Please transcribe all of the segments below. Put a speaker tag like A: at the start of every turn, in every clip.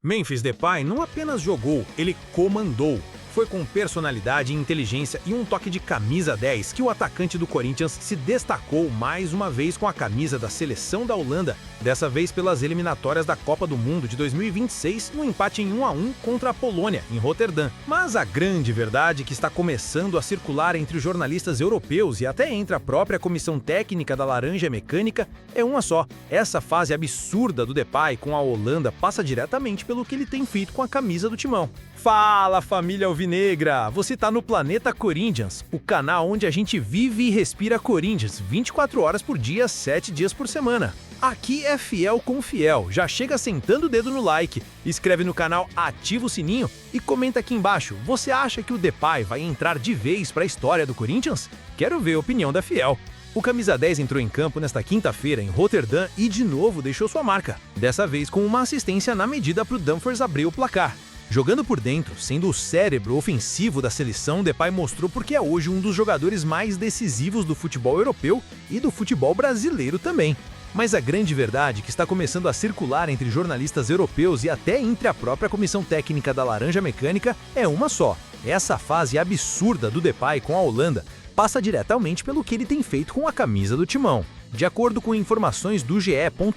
A: Memphis Depay não apenas jogou, ele comandou. Foi com personalidade, inteligência e um toque de camisa 10 que o atacante do Corinthians se destacou mais uma vez com a camisa da seleção da Holanda, dessa vez pelas eliminatórias da Copa do Mundo de 2026, no empate em 1-1 contra a Polônia, em Roterdã. Mas a grande verdade que está começando a circular entre os jornalistas europeus e até entre a própria comissão técnica da Laranja Mecânica é uma só. Essa fase absurda do Depay com a Holanda passa diretamente pelo que ele tem feito com a camisa do timão. Fala, família alvinegra! Você tá no Planeta Corinthians, o canal onde a gente vive e respira Corinthians 24 horas por dia, 7 dias por semana. Aqui é fiel com fiel, já chega sentando o dedo no like, inscreve no canal, ativa o sininho e comenta aqui embaixo, você acha que o Depay vai entrar de vez para a história do Corinthians? Quero ver a opinião da fiel. O camisa 10 entrou em campo nesta quinta-feira em Roterdã e de novo deixou sua marca, dessa vez com uma assistência na medida para o Dumfries abrir o placar. Jogando por dentro, sendo o cérebro ofensivo da seleção, Depay mostrou porque é hoje um dos jogadores mais decisivos do futebol europeu e do futebol brasileiro também. Mas a grande verdade que está começando a circular entre jornalistas europeus e até entre a própria comissão técnica da Laranja Mecânica é uma só. Essa fase absurda do Depay com a Holanda passa diretamente pelo que ele tem feito com a camisa do timão. De acordo com informações do GE.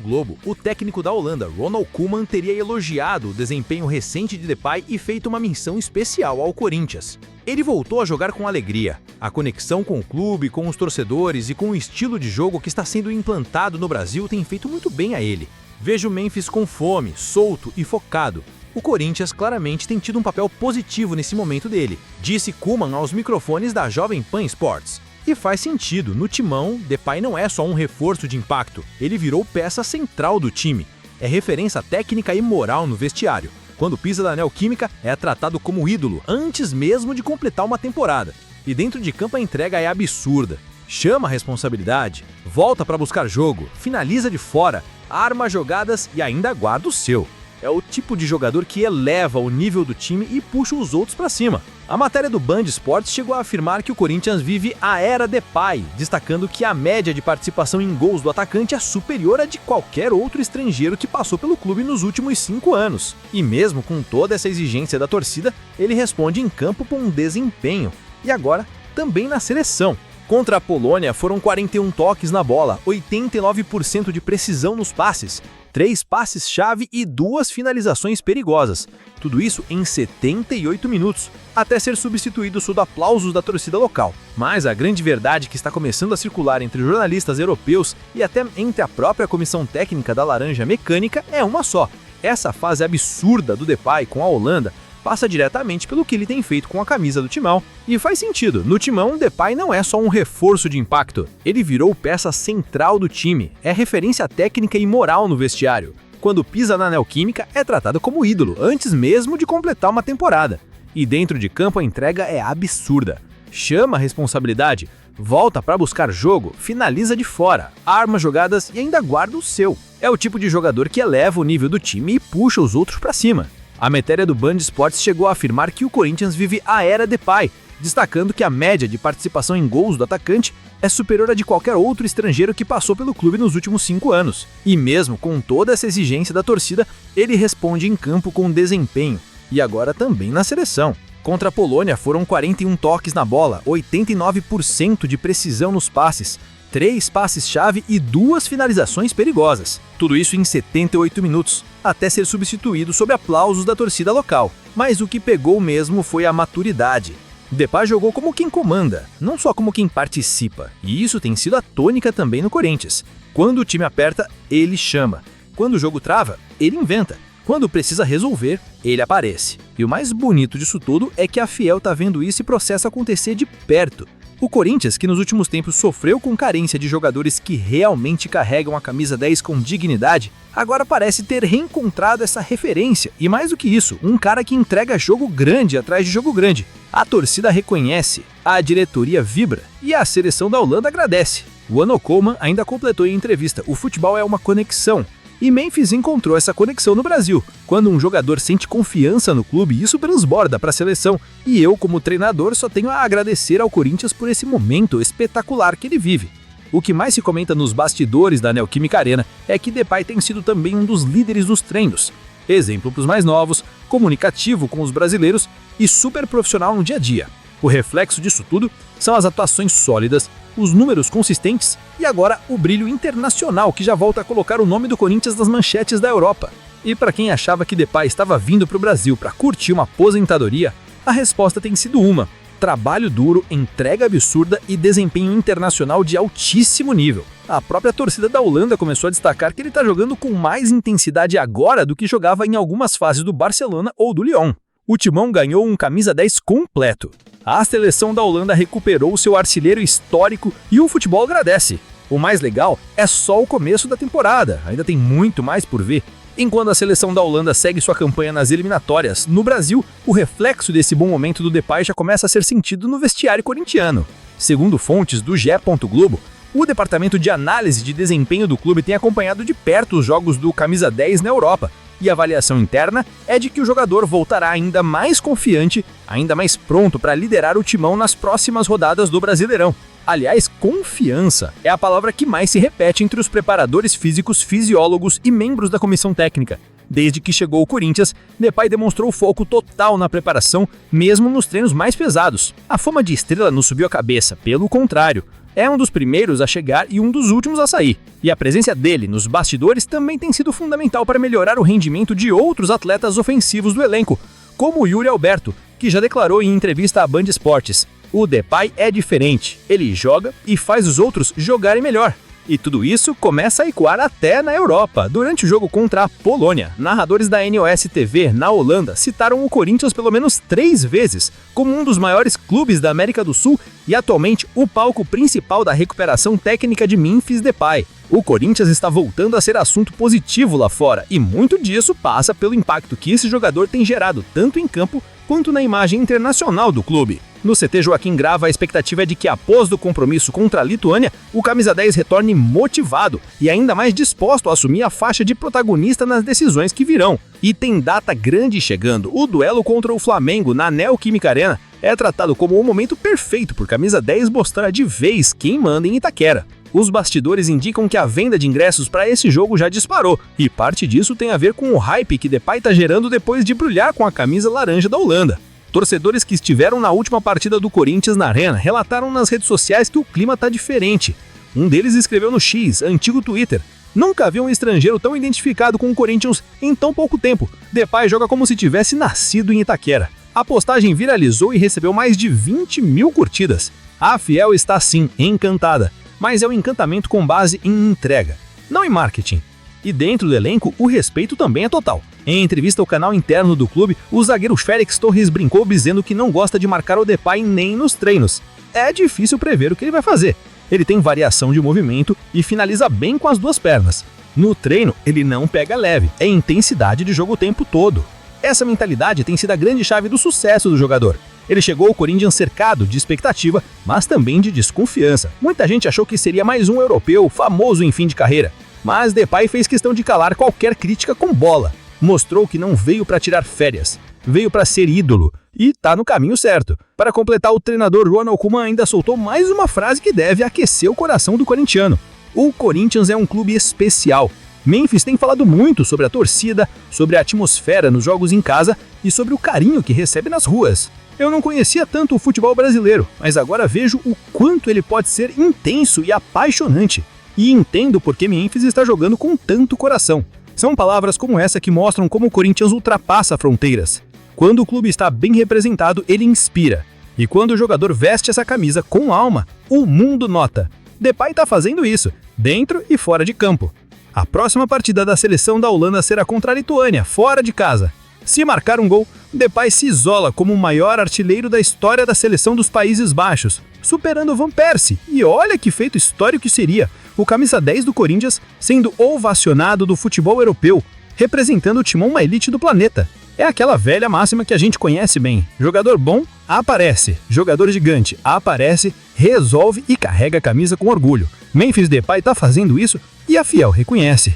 A: Globo, o técnico da Holanda, Ronald Koeman, teria elogiado o desempenho recente de Depay e feito uma menção especial ao Corinthians. Ele voltou a jogar com alegria. A conexão com o clube, com os torcedores e com o estilo de jogo que está sendo implantado no Brasil tem feito muito bem a ele. Vejo o Memphis com fome, solto e focado. O Corinthians claramente tem tido um papel positivo nesse momento dele, disse Koeman aos microfones da Jovem Pan Sports. E faz sentido, no timão, Depay não é só um reforço de impacto, ele virou peça central do time. É referência técnica e moral no vestiário. Quando pisa da Neoquímica, é tratado como ídolo, antes mesmo de completar uma temporada. E dentro de campo a entrega é absurda. Chama a responsabilidade, volta para buscar jogo, finaliza de fora, arma jogadas e ainda guarda o seu. É o tipo de jogador que eleva o nível do time e puxa os outros para cima. A matéria do Band Esportes chegou a afirmar que o Corinthians vive a era Depay, destacando que a média de participação em gols do atacante é superior à de qualquer outro estrangeiro que passou pelo clube nos últimos 5 anos. E mesmo com toda essa exigência da torcida, ele responde em campo com um desempenho. E agora, também na seleção. Contra a Polônia foram 41 toques na bola, 89% de precisão nos passes, 3 passes-chave e 2 finalizações perigosas. Tudo isso em 78 minutos, até ser substituído sob aplausos da torcida local. Mas a grande verdade que está começando a circular entre jornalistas europeus e até entre a própria comissão técnica da Laranja Mecânica é uma só. Essa fase absurda do Depay com a Holanda passa diretamente pelo que ele tem feito com a camisa do timão. E faz sentido, no timão, Depay não é só um reforço de impacto. Ele virou peça central do time, é referência técnica e moral no vestiário. Quando pisa na Neoquímica, é tratado como ídolo, antes mesmo de completar uma temporada. E dentro de campo a entrega é absurda. Chama a responsabilidade, volta para buscar jogo, finaliza de fora, arma jogadas e ainda guarda o seu. É o tipo de jogador que eleva o nível do time e puxa os outros para cima. A matéria do Band Esportes chegou a afirmar que o Corinthians vive a era Depay, destacando que a média de participação em gols do atacante é superior à de qualquer outro estrangeiro que passou pelo clube nos últimos 5 anos. E mesmo com toda essa exigência da torcida, ele responde em campo com desempenho, e agora também na seleção. Contra a Polônia foram 41 toques na bola, 89% de precisão nos passes, 3 passes-chave e 2 finalizações perigosas. Tudo isso em 78 minutos, até ser substituído sob aplausos da torcida local. Mas o que pegou mesmo foi a maturidade. Depay jogou como quem comanda, não só como quem participa. E isso tem sido a tônica também no Corinthians. Quando o time aperta, ele chama. Quando o jogo trava, ele inventa. Quando precisa resolver, ele aparece. E o mais bonito disso tudo é que a Fiel tá vendo esse processo acontecer de perto. O Corinthians, que nos últimos tempos sofreu com carência de jogadores que realmente carregam a camisa 10 com dignidade, agora parece ter reencontrado essa referência e, mais do que isso, um cara que entrega jogo grande atrás de jogo grande. A torcida reconhece, a diretoria vibra e a seleção da Holanda agradece. O Ronald Koeman ainda completou em entrevista: o futebol é uma conexão. E Memphis encontrou essa conexão no Brasil. Quando um jogador sente confiança no clube, isso transborda para a seleção. E eu, como treinador, só tenho a agradecer ao Corinthians por esse momento espetacular que ele vive. O que mais se comenta nos bastidores da Neoquímica Arena é que Depay tem sido também um dos líderes dos treinos.
B: exemplo para os mais novos, comunicativo com os brasileiros e super profissional no dia a dia. O reflexo disso tudo são as atuações sólidas, os números consistentes e agora o brilho internacional que já volta a colocar o nome do Corinthians nas manchetes da Europa. E para quem achava que Depay estava vindo para o Brasil para curtir uma aposentadoria, a resposta tem sido uma: trabalho duro, entrega absurda e desempenho internacional de altíssimo nível. A própria torcida da Holanda começou a destacar que ele está jogando com mais intensidade agora do que jogava em algumas fases do Barcelona ou do Lyon. O Timão ganhou um camisa 10 completo. A seleção da Holanda recuperou seu artilheiro histórico e o futebol agradece. O mais legal é só o começo da temporada, ainda tem muito mais por ver. Enquanto a seleção da Holanda segue sua campanha nas eliminatórias, no Brasil, o reflexo desse bom momento do Depay já começa a ser sentido no vestiário corintiano. Segundo fontes do GE. Globo, o departamento de análise de desempenho do clube tem acompanhado de perto os jogos do camisa 10 na Europa, e a avaliação interna é de que o jogador voltará ainda mais confiante, ainda mais pronto para liderar o timão nas próximas rodadas do Brasileirão. Aliás, confiança é a palavra que mais se repete entre os preparadores físicos, fisiólogos e membros da comissão técnica. Desde que chegou ao Corinthians, Depay demonstrou foco total na preparação, mesmo nos treinos mais pesados. A fama de estrela não subiu a cabeça, pelo contrário. É um dos primeiros a chegar e um dos últimos a sair. E a presença dele nos bastidores também tem sido fundamental para melhorar o rendimento de outros atletas ofensivos do elenco, como o Yuri Alberto, que já declarou em entrevista à Band Esportes: o Depay é diferente, ele joga e faz os outros jogarem melhor. E tudo isso começa a ecoar até na Europa. Durante o jogo contra a Polônia, narradores da NOS TV na Holanda citaram o Corinthians pelo menos 3 vezes como um dos maiores clubes da América do Sul e atualmente o palco principal da recuperação técnica de Memphis Depay. O Corinthians está voltando a ser assunto positivo lá fora e muito disso passa pelo impacto que esse jogador tem gerado tanto em campo quanto na imagem internacional do clube. No CT Joaquim Grava, a expectativa é de que após o compromisso contra a Lituânia, o camisa 10 retorne motivado e ainda mais disposto a assumir a faixa de protagonista nas decisões que virão. E tem data grande chegando. O duelo contra o Flamengo na Neoquímica Arena é tratado como o momento perfeito por camisa 10 mostrar de vez quem manda em Itaquera. Os bastidores indicam que a venda de ingressos para esse jogo já disparou, e parte disso tem a ver com o hype que Depay está gerando depois de brilhar com a camisa laranja da Holanda. Torcedores que estiveram na última partida do Corinthians na Arena relataram nas redes sociais que o clima está diferente. Um deles escreveu no X, antigo Twitter: "Nunca vi um estrangeiro tão identificado com o Corinthians em tão pouco tempo. Depay joga como se tivesse nascido em Itaquera." A postagem viralizou e recebeu mais de 20 mil curtidas. A Fiel está sim encantada, mas é um encantamento com base em entrega, não em marketing. E dentro do elenco, o respeito também é total. Em entrevista ao canal interno do clube, o zagueiro Félix Torres brincou dizendo que não gosta de marcar o Depay nem nos treinos. É difícil prever o que ele vai fazer. Ele tem variação de movimento e finaliza bem com as 2 pernas. No treino, ele não pega leve, é intensidade de jogo o tempo todo. Essa mentalidade tem sido a grande chave do sucesso do jogador. Ele chegou ao Corinthians cercado de expectativa, mas também de desconfiança. Muita gente achou que seria mais um europeu famoso em fim de carreira. Mas Depay fez questão de calar qualquer crítica com bola. Mostrou que não veio para tirar férias, veio para ser ídolo, e tá no caminho certo. Para completar, o treinador Ronald Koeman ainda soltou mais uma frase que deve aquecer o coração do corintiano: o Corinthians é um clube especial. Memphis tem falado muito sobre a torcida, sobre a atmosfera nos jogos em casa e sobre o carinho que recebe nas ruas. Eu não conhecia tanto o futebol brasileiro, mas agora vejo o quanto ele pode ser intenso e apaixonante. E entendo por que Memphis está jogando com tanto coração. São palavras como essa que mostram como o Corinthians ultrapassa fronteiras. Quando o clube está bem representado, ele inspira. E quando o jogador veste essa camisa com alma, o mundo nota. Depay está fazendo isso, dentro e fora de campo. A próxima partida da seleção da Holanda será contra a Lituânia, fora de casa. Se marcar um gol, Depay se isola como o maior artilheiro da história da seleção dos Países Baixos, superando Van Persie. E olha que feito histórico que seria o camisa 10 do Corinthians sendo ovacionado do futebol europeu, representando o timão uma elite do planeta. É aquela velha máxima que a gente conhece bem: jogador bom aparece, jogador gigante aparece, resolve e carrega a camisa com orgulho. Memphis Depay tá fazendo isso e a Fiel reconhece.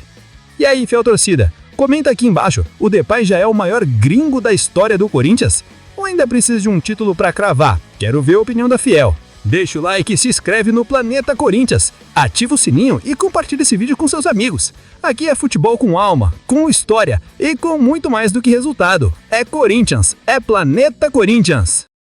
B: E aí, fiel torcida, comenta aqui embaixo: o Depay já é o maior gringo da história do Corinthians? Ou ainda precisa de um título para cravar? Quero ver a opinião da Fiel. Deixa o like, se inscreve no Planeta Corinthians, ativa o sininho e compartilha esse vídeo com seus amigos. Aqui é futebol com alma, com história e com muito mais do que resultado. É Corinthians, é Planeta Corinthians.